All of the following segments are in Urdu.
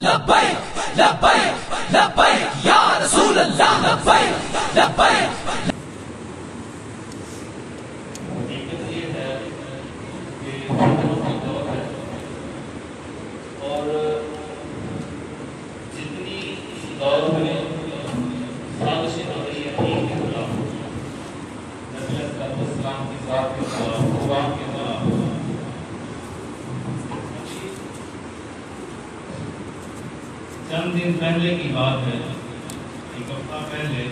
لبیک لبیک لبیک یا رسول اللہ لبیک لبیک. اور جتنی اس دور میں سازشیں ہو رہی ہیں دین کے خلاف، نبی علیہ السلام کی ذات کے خلاف، قرآن کے خلاف، چند دن پہلے کی بات ہے، ایک ہفتہ پہلے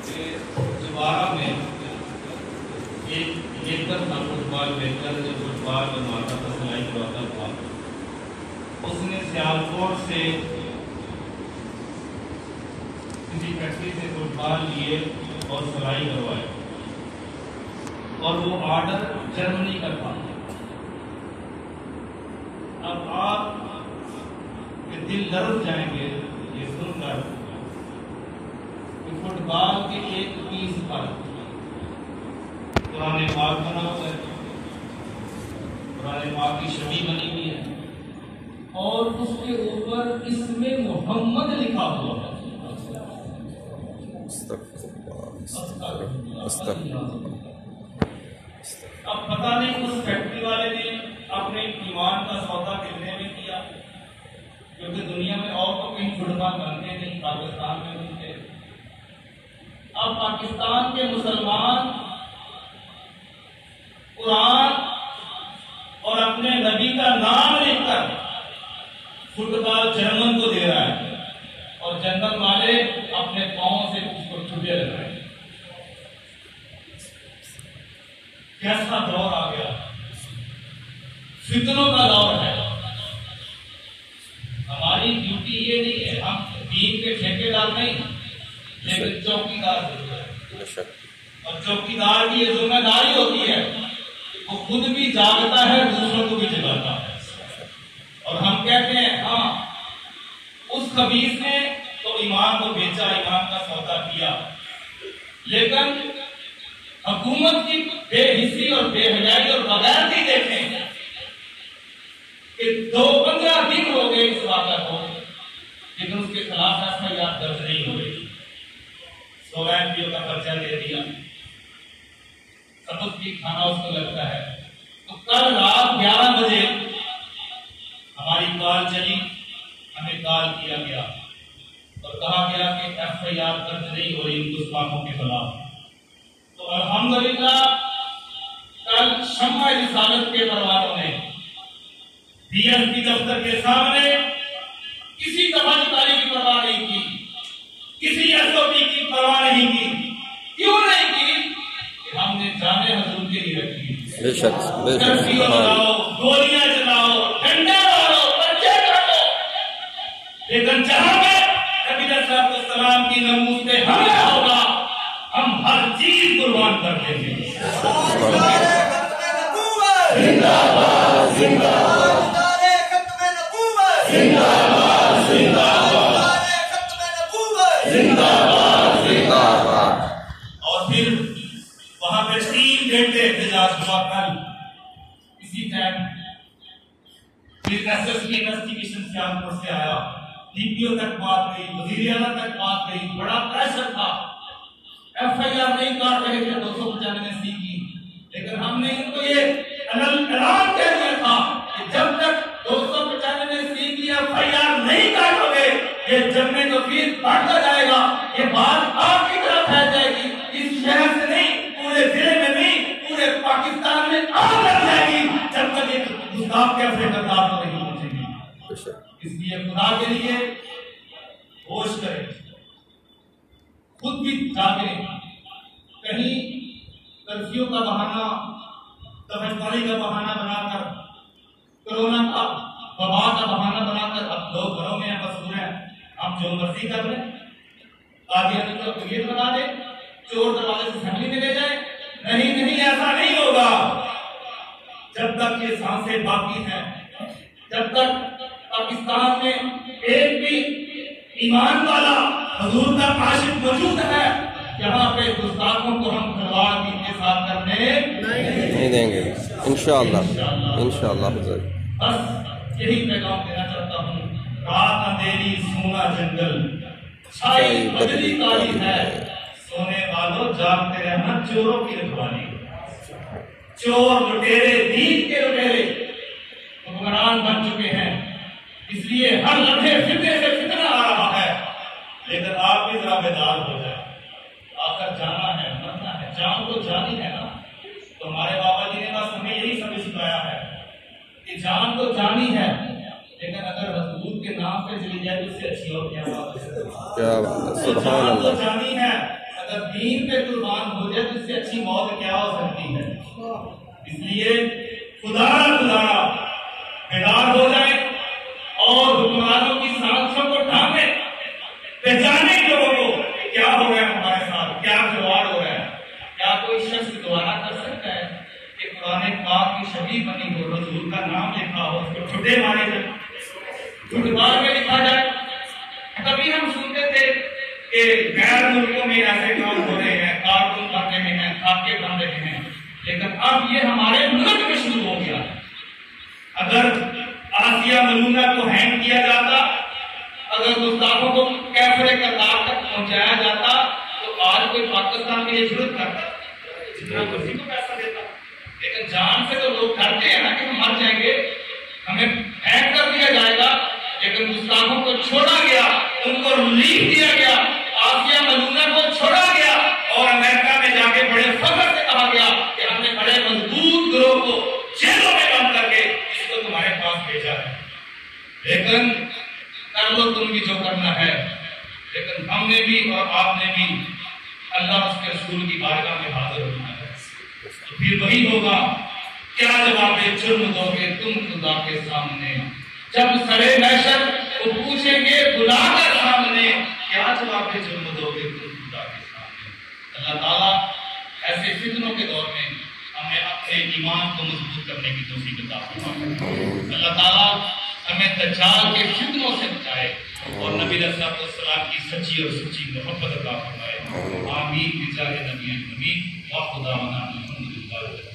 کہ چوارا میں ایک لیکر تھا، فٹ بال لیکر، جو فٹ بال بنواتا تھا، سلائی کرواتا تھا. اس نے سیالکوٹ سے کسی فیکٹری سے فٹ بال لیے اور سلائی کروائے، اور وہ آرڈر جرمنی کا تھا. اب آپ کے دل لرز جائیں گے یہ سن کر کہ فٹ بال کے ایک پیس پر قرآن پاک بنا ہوا ہے، قرآن پاک کی شبیہ بنی ہوئی ہے، اور اس کے اوپر اسم محمد لکھا ہوا ہے. اب پتہ نہیں اس فیکٹری والے نے اپنے ایمان کا سودا کتنے میں کیا، کیونکہ دنیا میں اور تو کہیں فٹ بال بنتے نہیں، پاکستان میں بنتے. اب پاکستان کے مسلمان قرآن اور اپنے نبی کا نام لکھ کر فٹ بال جرمن کو دے رہا ہے، اور جرمن والے اپنے پاؤں سے اس کو چھٹے لگ رہے ہیں. کیسا دور آ گیا، فتنوں کا دور ہے. ہماری ڈیوٹی یہ نہیں ہے، ہم دین کے ٹھیکیدار نہیں، لیکن چوکیدار ہیں. اور چوکیدار کی یہ ذمہ داری ہوتی ہے، وہ خود بھی جاگتا ہے، دوسروں کو بھی جگاتا ہے. اور ہم کہتے ہیں ہاں اس خبیث نے تو ایمان کو بیچا، ایمان کا سودا کیا، لیکن حکومت کی بے حسی اور بے حیائی اور بغیرتی دیکھیں کہ 15 دن ہو گئے اس واقعہ کو، لیکن اس کے خلاف ایفآئی درج نہیں ہو رہی. 16 MPO کا پرچہ دے دیا، سبق بھی کھانا اس کو لگتا ہے. تو کل رات 11 بجے ہماری کال چلی، ہمیں کال کیا گیا اور کہا گیا کہ ایفآئی درج نہیں ہو رہی ان گستاخوں کے خلاف. تو الحمدللہ کل شمع رسالت کے پروانوں نے DSP دفتر کے سامنے کسی تباہی کی پرواہ نہیں کی، کسی SOP کی پرواہ نہیں کی. کیوں نہیں کی؟ کہ ہم نے جانیں حضور کے لیے رکھی. بے شک بے شک، گولیاں چلاؤ، ڈنڈے مارو، بچے کاٹو، لیکن جہاں میں نبی علیہ السلام کی ناموس پہ حملہ ہوگا ہم ہر چیز قربان کر دیں گے. زندہ باد زندہ باد زندہ باد زندہ باد زندہ باد زندہ باد. اور پھر وہاں پہ 3 گھنٹے احتجاج ہوا. کل اسی ٹائم پھر SSP انویسٹیگیشن سیالکوٹ سے آیا، DPO تک بات گئی، وزیر اعلیٰ تک بات گئی، بڑا پریشر تھا. FIR نہیں کاٹ رہے تھے 295C کی، لیکن ہم نے ان کو یہ اعلان کہہ دیا تھا کہ جب تک 295C کی FIR نہیں کاٹو گے یہ جمنے تو پھر کاٹا جائے گا. یہ بات آپ کی طرف پھیل جائے گی، اس شہر سے نہیں، پورے ضلع میں نہیں، پورے پاکستان میں آگ لگ جائے گی جب تک یہ گستاخ کے اثرات کو نہیں پہنچے گی. اس لیے خدا کے لیے ہوش کریں، خود بھی جاگیں. کہیں کرفیو کا بہانہ، تبرداری کا بہانہ بنا کر، کورونا کا وبا کا بہانہ بنا کر اب لوگ گھروں میں مصروف ہیں، ہم جو مرضی کر لیں، قادیانی کو اقلیت بنا دیں، چور دروازے سے فیملی میں لے جائیں. نہیں نہیں، ایسا نہیں ہوگا. جب تک یہ سانسیں باقی ہیں، جب تک پاکستان میں ایک بھی ایمان والا حضور کا عاشق موجود ہے، یہاں پہ گستاخوں کو ہم تلوار کے ساتھ کرنے نہیں دیں گے انشاءاللہ انشاءاللہ. بس یہی پیغام دینا چاہتا ہوں. سونا جنگل چھائی بدلی کالی ہے سونے والوں جاگتے رہنا چوروں کی رکھوالی چور لٹیرے دین کے لٹیرے حکمران بن چکے ہیں اس لیے ہر لمحے فتنے سے فتنہ آ رہا ہے لیکن آپ بھی ذرا بیدار ہو جائے آخر جانا ہے مرنا ہے جان تو جانی ہے نا تو ہمارے بابا جی نے بس ہمیں یہی سمجھ سکھایا ہے کہ جان تو جانی ہے لیکن اگر حضور کے نام پہ چلی جائے تو اس سے اچھی اور کیا بات ہے کیا بات ہے سبحان جان تو اللہ جانی ہے اگر دین پہ قربان ہو جائے تو اس سے اچھی موت کیا ہو سکتی ہے اس لیے خدا بیدار ہو جائے اور حکمرانوں کی سازشوں کو ڈھانپے پہچانے لوگوں کو کیا ہو رہا ہے ہمارے ساتھ کیا جوار ہو رہا ہے کیا کوئی شخص دوبارہ کر سکتا ہے کہ قرآن پاک کی شبیہ بنی ہو رسول کا نام لکھا ہو اس کو چھٹے مارے جائیں چھٹبار میں لکھا جائے کبھی ہم سنتے تھے کہ غیر ملکوں میں ایسے کام ہو رہے ہیں کارٹون بن رہے ہیں خاکے بن رہے ہیں لیکن اب یہ ہمارے ملک میں شروع ہو گیا اگر آسیہ ملونہ کو ہینگ کیا جاتا اگر گستاخوں کو کیفرے قتال تک پہنچایا جاتا تو آج کوئی پاکستان میں یہ ضرورت کرتا جتنا کسی کو پیسہ دیتا لیکن جان سے تو لوگ ڈرتے ہیں نا کہ ہم مر جائیں گے ہمیں ہینگ کر دیا جائے گا لیکن گستاخوں کو چھوڑا گیا ان کو ریلیف دیا گیا آسیہ ملونہ کو چھوڑا گیا اور امریکہ میں جا کے بڑے فخر سے کہا گیا کہ ہم نے بڑے مضبوط گروہ کو جیلوں میں بند کر کے اس کو تمہارے پاس بھیجا ہے لیکن کر لو تم بھی جو کرنا ہے لیکن ہم نے بھی اور آپ نے بھی اللہ اس کے رسول کی بارگاہ میں حاضر ہونا ہے تو پھر وہی ہوگا کیا جواب جرم دو گے تم خدا کے سامنے جب سرے محشر وہ پوچھیں گے بلا کر سامنے کیا جواب جرم دو گے تم خدا کے سامنے اللہ تعالیٰ ایسے فتنوں کے دور میں ہمیں اپنے ایمان کو مضبوط کرنے کی توفیق عطا فرمائے اللہ تعالیٰ ہمیں دجال کے فتنوں سے بچائے اور نبی علیہ السلام کی سچی اور سچی محبت عطا فرمائے آمین بجاہ نبی النبی وخدا الحمدللہ